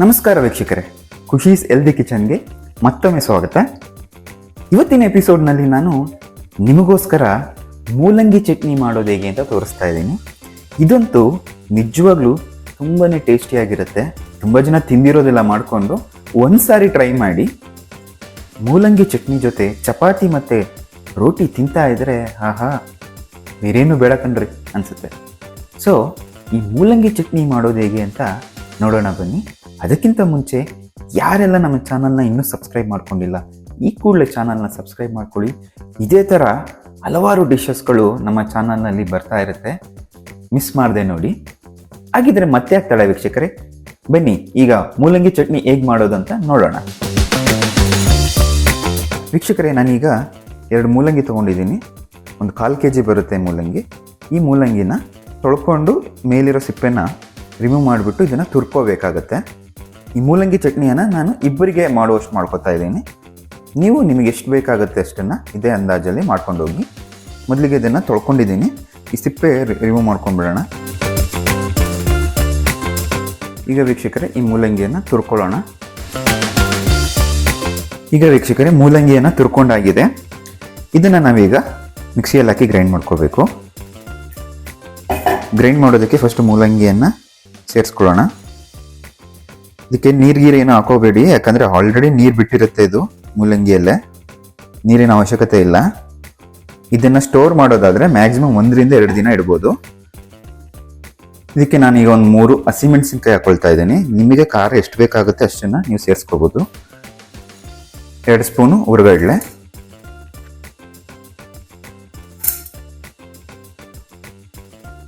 ನಮಸ್ಕಾರ ವೀಕ್ಷಕರೇ, ಖುಷೀಸ್ ಹೆಲ್ದಿ ಕಿಚನ್ಗೆ ಮತ್ತೊಮ್ಮೆ ಸ್ವಾಗತ. ಇವತ್ತಿನ ಎಪಿಸೋಡ್ನಲ್ಲಿ ನಾನು ನಿಮಗೋಸ್ಕರ ಮೂಲಂಗಿ ಚಟ್ನಿ ಮಾಡೋದು ಹೇಗೆ ಅಂತ ತೋರಿಸ್ತಾ ಇದ್ದೀನಿ. ಇದಂತೂ ನಿಜವಾಗ್ಲೂ ತುಂಬಾ ಟೇಸ್ಟಿಯಾಗಿರುತ್ತೆ. ತುಂಬ ಜನ ತಿಂದಿರೋದೆಲ್ಲ ಮಾಡಿಕೊಂಡು ಒಂದ್ಸಾರಿ ಟ್ರೈ ಮಾಡಿ. ಮೂಲಂಗಿ ಚಟ್ನಿ ಜೊತೆ ಚಪಾತಿ ಮತ್ತು ರೋಟಿ ತಿಂತಾ ಇದ್ದರೆ ಆಹಾ ಬೇರೇನು ಬೇಡ ಕಣ್ರಿ ಅನಿಸುತ್ತೆ. ಸೊ ಈ ಮೂಲಂಗಿ ಚಟ್ನಿ ಮಾಡೋದು ಹೇಗೆ ಅಂತ ನೋಡೋಣ ಬನ್ನಿ. ಅದಕ್ಕಿಂತ ಮುಂಚೆ ಯಾರೆಲ್ಲ ನಮ್ಮ ಚಾನಲ್ನ ಇನ್ನೂ ಸಬ್ಸ್ಕ್ರೈಬ್ ಮಾಡ್ಕೊಂಡಿಲ್ಲ, ಈ ಕೂಡಲೇ ಚಾನಲ್ನ ಸಬ್ಸ್ಕ್ರೈಬ್ ಮಾಡ್ಕೊಳ್ಳಿ. ಇದೇ ಥರ ಹಲವಾರು ಡಿಶಸ್ಗಳು ನಮ್ಮ ಚಾನಲ್ನಲ್ಲಿ ಬರ್ತಾ ಇರುತ್ತೆ, ಮಿಸ್ ಮಾಡದೆ ನೋಡಿ. ಹಾಗಿದ್ರೆ ಮತ್ತೆ ಆಗ್ತಾಳೆ ವೀಕ್ಷಕರೇ, ಬನ್ನಿ ಈಗ ಮೂಲಂಗಿ ಚಟ್ನಿ ಹೇಗೆ ಮಾಡೋದಂತ ನೋಡೋಣ. ವೀಕ್ಷಕರೇ, ನಾನೀಗ 2 ಮೂಲಂಗಿ ತೊಗೊಂಡಿದ್ದೀನಿ. ಒಂದು 1/4 kg ಬರುತ್ತೆ ಮೂಲಂಗಿ. ಈ ಮೂಲಂಗಿನ ತೊಳ್ಕೊಂಡು ಮೇಲಿರೋ ಸಿಪ್ಪೆನ ರಿಮೂವ್ ಮಾಡಿಬಿಟ್ಟು ಇದನ್ನು ತುರ್ಕೋಬೇಕಾಗತ್ತೆ. ಈ ಮೂಲಂಗಿ ಚಟ್ನಿಯನ್ನು ನಾನು ಇಬ್ಬರಿಗೆ ಮಾಡುವಷ್ಟು ಮಾಡ್ಕೊತಾ ಇದ್ದೀನಿ. ನೀವು ನಿಮಗೆ ಎಷ್ಟು ಬೇಕಾಗುತ್ತೆ ಅಷ್ಟನ್ನು ಇದೇ ಅಂದಾಜಲ್ಲಿ ಮಾಡ್ಕೊಂಡು ಹೋಗಿ. ಮೊದಲಿಗೆ ಇದನ್ನು ತೊಳ್ಕೊಂಡಿದ್ದೀನಿ, ಈ ಸಿಪ್ಪೆ ರಿಮೂವ್ ಮಾಡ್ಕೊಂಡ್ಬಿಡೋಣ. ಈಗ ವೀಕ್ಷಕರೇ, ಈ ಮೂಲಂಗಿಯನ್ನು ತುರ್ಕೊಳ್ಳೋಣ. ಈಗ ವೀಕ್ಷಕರೇ, ಮೂಲಂಗಿಯನ್ನು ತುರ್ಕೊಂಡಾಗಿದೆ. ಇದನ್ನು ನಾವೀಗ ಮಿಕ್ಸಿಯಲ್ಲಿ ಹಾಕಿ ಗ್ರೈಂಡ್ ಮಾಡ್ಕೋಬೇಕು. ಗ್ರೈಂಡ್ ಮಾಡೋದಕ್ಕೆ ಫಸ್ಟ್ ಮೂಲಂಗಿಯನ್ನು ಸೇರಿಸ್ಕೊಳ್ಳೋಣ. ಇದಕ್ಕೆ ನೀರ್ಗೀರು ಏನೂ ಹಾಕೋಬೇಡಿ, ಯಾಕಂದರೆ ಆಲ್ರೆಡಿ ನೀರು ಬಿಟ್ಟಿರುತ್ತೆ ಇದು ಮೂಲಂಗಿಯಲ್ಲೇ, ನೀರಿನ ಅವಶ್ಯಕತೆ ಇಲ್ಲ. ಇದನ್ನು ಸ್ಟೋರ್ ಮಾಡೋದಾದರೆ ಮ್ಯಾಕ್ಸಿಮಮ್ 1 ರಿಂದ 2 ದಿನ ಇಡ್ಬೋದು. ಇದಕ್ಕೆ ನಾನೀಗ ಒಂದು 3 ಹಸಿಮೆಣಸಿನ್ಕಾಯಿ ಹಾಕೊಳ್ತಾ ಇದ್ದೀನಿ. ನಿಮಗೆ ಖಾರ ಎಷ್ಟು ಬೇಕಾಗುತ್ತೆ ಅಷ್ಟನ್ನು ನೀವು ಸೇರಿಸ್ಕೋಬೋದು. 2 ಸ್ಪೂನು ಹುರ್ಗಡ್ಲೆ,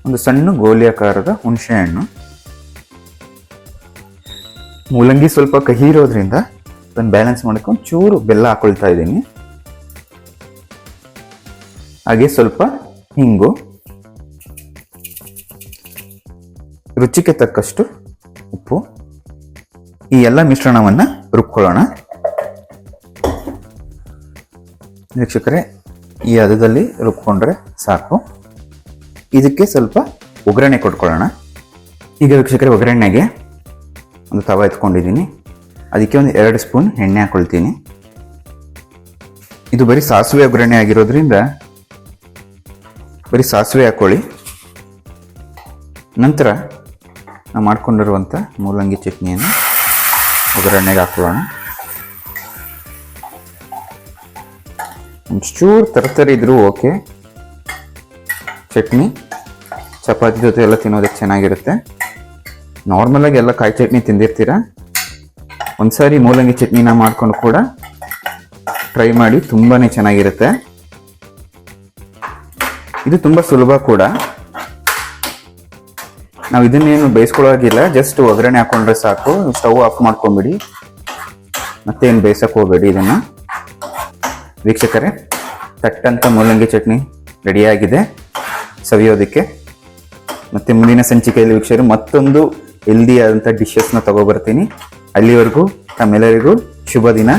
ಒಂದು ಸಣ್ಣ ಗೋಲಿ ಆಕಾರದ ಹುಣಸೆ ಹಣ್ಣು. ಮೂಲಂಗಿ ಸ್ವಲ್ಪ ಕಹಿ ಇರೋದ್ರಿಂದ ಅದನ್ನು ಬ್ಯಾಲೆನ್ಸ್ ಮಾಡ್ಕೊಂಡು ಚೂರು ಬೆಲ್ಲ ಹಾಕೊಳ್ತಾ ಇದ್ದೀನಿ. ಹಾಗೆ ಸ್ವಲ್ಪ ಹಿಂಗು, ರುಚಿಗೆ ತಕ್ಕಷ್ಟು ಉಪ್ಪು. ಈ ಎಲ್ಲ ಮಿಶ್ರಣವನ್ನು ರುಬ್ಕೊಳ್ಳೋಣ. ವೀಕ್ಷಕರೇ, ಈ ಹದದಲ್ಲಿ ರುಬ್ಕೊಂಡ್ರೆ ಸಾಕು. ಇದಕ್ಕೆ ಸ್ವಲ್ಪ ಒಗ್ಗರಣೆ ಕೊಟ್ಕೊಳ್ಳೋಣ. ಈಗ ವೀಕ್ಷಕರೇ, ಒಗ್ಗರಣೆಗೆ ಒಂದು ತವ ಎತ್ಕೊಂಡಿದ್ದೀನಿ. ಅದಕ್ಕೆ ಒಂದು 2 ಸ್ಪೂನ್ ಎಣ್ಣೆ ಹಾಕೊಳ್ತೀನಿ. ಇದು ಬರೀ ಸಾಸಿವೆ ಒಗ್ಗರಣೆ ಆಗಿರೋದ್ರಿಂದ ಬರೀ ಸಾಸಿವೆ ಹಾಕ್ಕೊಳ್ಳಿ. ನಂತರ ನಾವು ಮಾಡ್ಕೊಂಡಿರುವಂಥ ಮೂಲಂಗಿ ಚಟ್ನಿಯನ್ನು ಒಗ್ಗರಣೆಗೆ ಹಾಕೊಳ್ಳೋಣ. ಒಂಚೂರು ತರತರಿ ಇದ್ರೂ ಓಕೆ. ಚಟ್ನಿ ಚಪಾತಿ ಜೊತೆ ಎಲ್ಲ ತಿನ್ನೋದಕ್ಕೆ ಚೆನ್ನಾಗಿರುತ್ತೆ. ನಾರ್ಮಲಾಗಿ ಎಲ್ಲ ಕಾಯಿ ಚಟ್ನಿ ತಿಂದಿರ್ತೀರ, ಒಂದ್ಸಾರಿ ಮೂಲಂಗಿ ಚಟ್ನಿನ ಮಾಡ್ಕೊಂಡು ಕೂಡ ಟ್ರೈ ಮಾಡಿ, ತುಂಬಾ ಚೆನ್ನಾಗಿರುತ್ತೆ. ಇದು ತುಂಬ ಸುಲಭ ಕೂಡ. ನಾವು ಇದನ್ನೇನು ಬೇಯಿಸ್ಕೊಳ್ಳೋಗಿಲ್ಲ, ಜಸ್ಟ್ ಒಗ್ಗರಣೆ ಹಾಕೊಂಡ್ರೆ ಸಾಕು. ಸ್ಟವ್ ಆಫ್ ಮಾಡ್ಕೊಂಬಿಡಿ, ಮತ್ತೇನು ಬೇಯಿಸಕ್ಕೆ ಹೋಗಬೇಡಿ ಇದನ್ನು. ವೀಕ್ಷಕರೇ, ತಟ್ಟಂತ ಮೂಲಂಗಿ ಚಟ್ನಿ ರೆಡಿಯಾಗಿದೆ ಸವಿಯೋದಕ್ಕೆ. ಮತ್ತು ಮುಂದಿನ ಸಂಚಿಕೆಯಲ್ಲಿ ವೀಕ್ಷಕರು ಮತ್ತೊಂದು ಹೆಲ್ದಿ ಆದಂಥ ಡಿಶಸ್ನ ತಗೊಬರ್ತೀನಿ. ಅಲ್ಲಿವರೆಗೂ ತಮ್ಮೆಲ್ಲರಿಗೂ ಶುಭ ದಿನ.